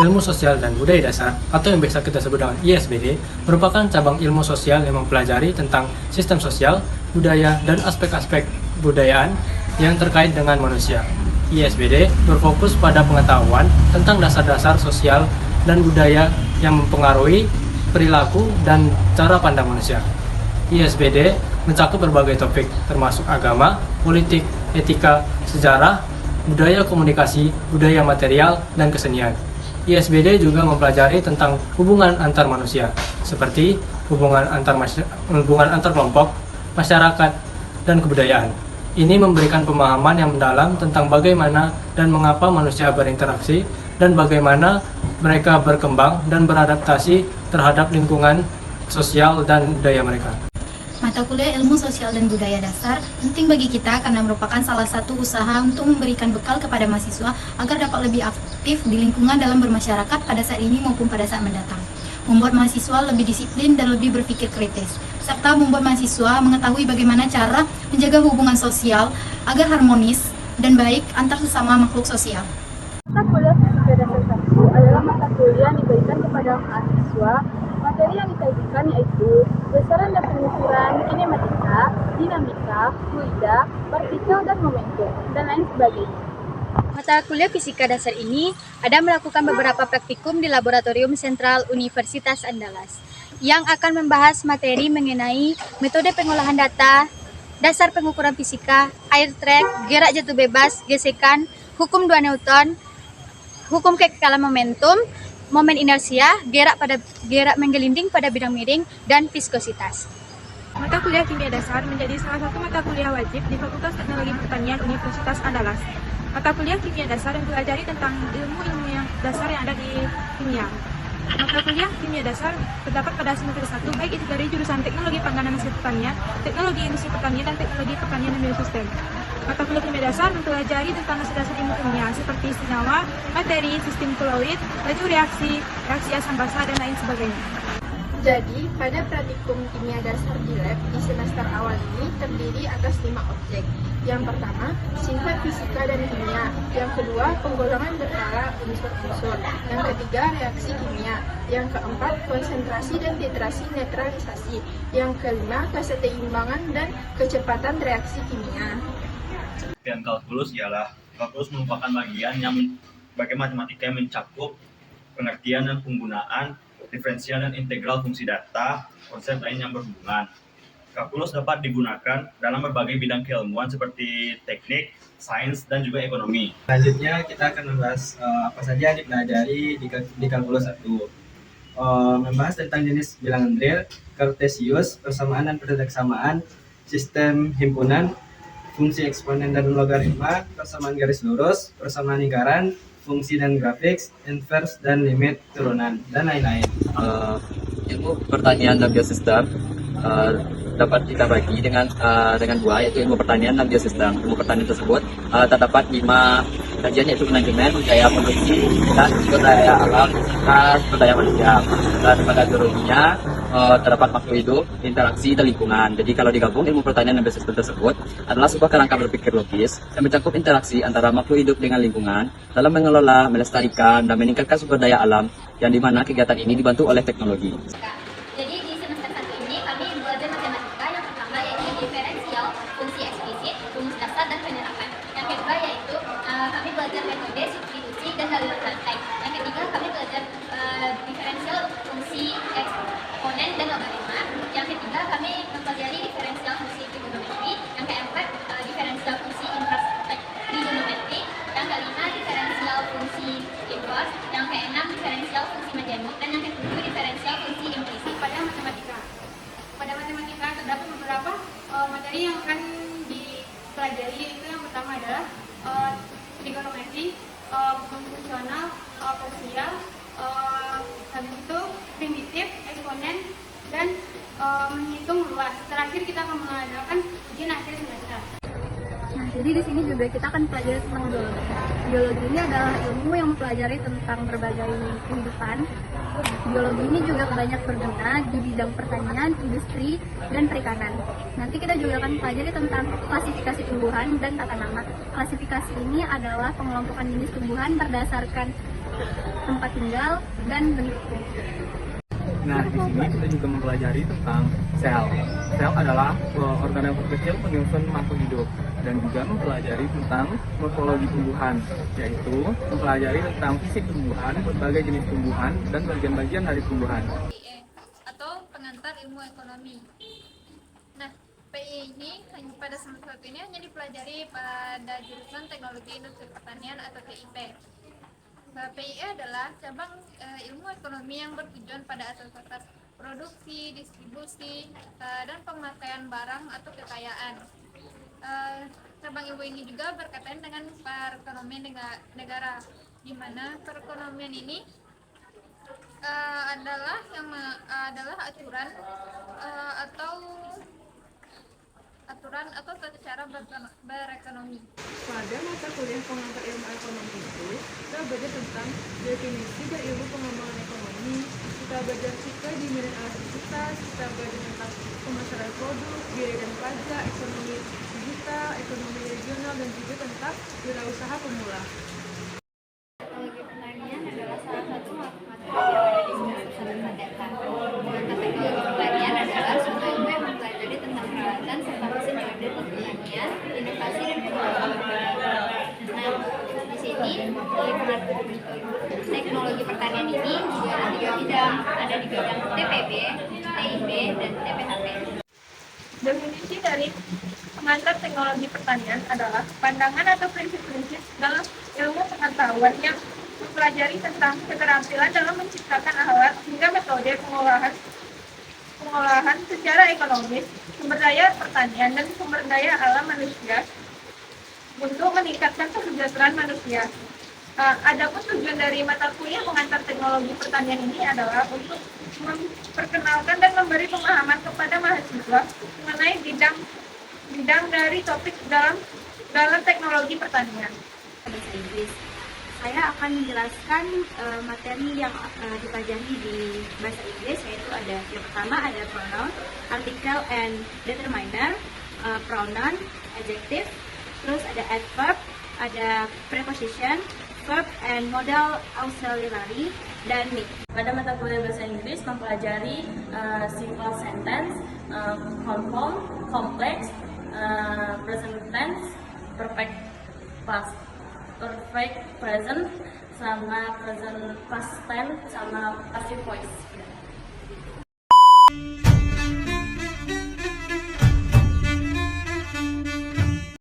Ilmu Sosial dan Budaya Dasar atau yang biasa kita sebut dengan ISBD merupakan cabang ilmu sosial yang mempelajari tentang sistem sosial, budaya, dan aspek-aspek budayaan yang terkait dengan manusia. ISBD berfokus pada pengetahuan tentang dasar-dasar sosial dan budaya yang mempengaruhi perilaku dan cara pandang manusia. ISBD mencakup berbagai topik termasuk agama, politik, etika, sejarah, budaya komunikasi, budaya material, dan kesenian. ISBD juga mempelajari tentang hubungan antar manusia, seperti hubungan antar kelompok, masyarakat, dan kebudayaan. Ini memberikan pemahaman yang mendalam tentang bagaimana dan mengapa manusia berinteraksi dan bagaimana mereka berkembang dan beradaptasi terhadap lingkungan sosial dan budaya mereka. Mata kuliah Ilmu Sosial dan Budaya Dasar penting bagi kita karena merupakan salah satu usaha untuk memberikan bekal kepada mahasiswa agar dapat lebih aktif di lingkungan dalam bermasyarakat pada saat ini maupun pada saat mendatang. Membuat mahasiswa lebih disiplin dan lebih berpikir kritis, serta membuat mahasiswa mengetahui bagaimana cara menjaga hubungan sosial agar harmonis dan baik antar sesama makhluk sosial. Mata kuliah Fisika Dasar 1 adalah mata kuliah yang diberikan kepada mahasiswa. Materi yang disajikan yaitu besaran dan pengukuran kinematika, dinamika, fluida, partikel dan momentum, dan lain sebagainya. Mata kuliah Fisika Dasar ini ada melakukan beberapa praktikum di Laboratorium Sentral Universitas Andalas yang akan membahas materi mengenai metode pengolahan data, dasar pengukuran fisika, air track, gerak jatuh bebas, gesekan, hukum 2 Newton, hukum kekekalan momentum, momen inersia, gerak menggelinding pada bidang miring, dan viskositas. Mata kuliah Kimia Dasar menjadi salah satu mata kuliah wajib di Fakultas Teknologi Pertanian Universitas Andalas. Mata kuliah Kimia Dasar mempelajari tentang ilmu-ilmu yang dasar yang ada di kimia. Mata kuliah Kimia Dasar terdapat pada semester 1 baik itu dari jurusan Teknologi Pangan dan Hasil Pertanian, Teknologi Industri Pertanian, dan Teknologi Pertanian dan Biosistem. Mata kuliah Kimia Dasar mempelajari tentang dasar-dasar ilmu kimia seperti senyawa, materi, sistem koloid, laju reaksi, reaksi asam basa, dan lain sebagainya. Jadi, pada praktikum kimia dasar di lab di semester awal ini terdiri atas 5 objek. Yang pertama, sifat fisika dan kimia. Yang kedua, penggolongan berkala unsur-unsur. Yang ketiga, reaksi kimia. Yang keempat, konsentrasi dan titrasi netralisasi. Yang kelima, keseimbangan dan kecepatan reaksi kimia. Dan kalkulus ialah kalkulus merupakan bagian yang bagian matematika yang mencakup pengertian dan penggunaan diferensial dan integral fungsi data, konsep lain yang berhubungan. Kalkulus dapat digunakan dalam berbagai bidang keilmuan seperti teknik, sains, dan juga ekonomi. Selanjutnya kita akan membahas apa saja yang dipelajari di kalkulus 1. Membahas tentang jenis bilangan real, kartesius, persamaan dan persamaan, sistem himpunan, fungsi eksponen dan logaritma, persamaan garis lurus, persamaan lingkaran, fungsi dan grafik, inverse dan limit turunan, dan lain-lain. Ilmu pertanian dan biosistem dapat kita bagi dengan dua, yaitu ilmu pertanian dan biosistem. Ilmu pertanian tersebut terdapat 5 kajian, yaitu manajemen, daya produksi, dan juga daya alam, dan daya manusia. Dan pada biologinya terdapat makhluk hidup, interaksi, dan lingkungan. Jadi kalau digabung, ilmu pertanian dan biosistem tersebut adalah sebuah kerangka berpikir logis yang mencakup interaksi antara makhluk hidup dengan lingkungan dalam mengelola, melestarikan, dan meningkatkan sumber daya alam, yang dimana kegiatan ini dibantu oleh teknologi. Jadi di semester 1 ini kami belajar matematika. Yang pertama yaitu diferensial, fungsi eksplisit, rumus dasar, dan penerapan. Yang kedua yaitu kami belajar metode, substitusi, dan aliran rantai. Yang ketiga kami belajar diferensial, fungsi eksponen, dan logaritma. Yang ketiga kami mempelajari diferensial fungsi trigonometri. Yang keempat diferensial fungsi inverse trigonometri. Yang kelima diferensial fungsi inverse. Yang keenam diferensial fungsi majenik. Dan yang ketujuh diferensial fungsi implisit. Pada matematika terdapat beberapa materi yang akan dipelajari, yaitu yang pertama adalah trigonometri, fungsional, parsial, habis itu primitif, eksponen, dan menghitung luas. Terakhir kita akan mengadakan ujian akhir semester. Nah, jadi di sini juga kita akan pelajari tentang biologi. Biologi ini adalah ilmu yang mempelajari tentang berbagai kehidupan. Biologi ini juga banyak berguna di bidang pertanian, industri, dan perikanan. Nanti kita juga akan pelajari tentang klasifikasi tumbuhan dan tata nama. Klasifikasi ini adalah pengelompokan jenis tumbuhan berdasarkan tempat tinggal, dan bentuk. Nah, di sini kita juga mempelajari tentang sel. Sel adalah organel kecil penyusun makhluk hidup dan juga mempelajari tentang morfologi tumbuhan, yaitu mempelajari tentang fisik tumbuhan, berbagai jenis tumbuhan, dan bagian-bagian dari tumbuhan. PIE atau pengantar ilmu ekonomi. Nah, PIE ini pada semester 1 ini hanya dipelajari pada jurusan Teknologi Industri Pertanian atau TIP. PIE adalah cabang ilmu ekonomi yang bertujuan pada asas-asas produksi, distribusi, dan pemakaian barang atau kekayaan. Cabang ilmu ini juga berkaitan dengan perekonomian negara, di mana perekonomian ini adalah aturan atau tata cara berekonomi. Pada mata kuliah pengantar ilmu ekonomi itu, kita belajar tentang definisi dan ilmu pengembangan ekonomi, kita belajar cita di minat elastisitas, kita belajar tentang pemasaran produk, biaya dan pajak, ekonomi digital, ekonomi regional, dan juga tentang wirausaha pemula. Teknologi pertanian adalah salah satu materi yang ada di semester 1 mendatang. Teknologi pertanian adalah suatu ilmu yang mempelajari tentang peralatan serta mesin yang ada di pertanian, inovasi dan pengembangan pertanian. Nah, di sini teknologi pertanian ini juga ada 3 bidang, ada di bidang TPB, TIB, dan TPHP. Definisi dari pengantar teknologi pertanian adalah pandangan atau prinsip-prinsip dalam ilmu pengetahuan yang mempelajari tentang keterampilan dalam menciptakan alat hingga metode pengolahan secara ekonomis, sumber daya pertanian, dan sumber daya alam manusia untuk meningkatkan kesejahteraan manusia. Adapun tujuan dari mata kuliah pengantar teknologi pertanian ini adalah untuk memperkenalkan dan memberi pemahaman kepada mahasiswa mengenai bidang dari topik dalam teknologi pertanian. Bahasa Inggris. Saya akan menjelaskan materi yang dipelajari di bahasa Inggris, yaitu ada yang pertama ada pronoun, article and determiner, pronoun, adjective, terus ada adverb, ada preposition, verb and modal auxiliary, dan me. Pada mata kuliah bahasa Inggris mempelajari simple sentence, conform, complex, present tense, perfect present, sama present past tense, sama passive voice.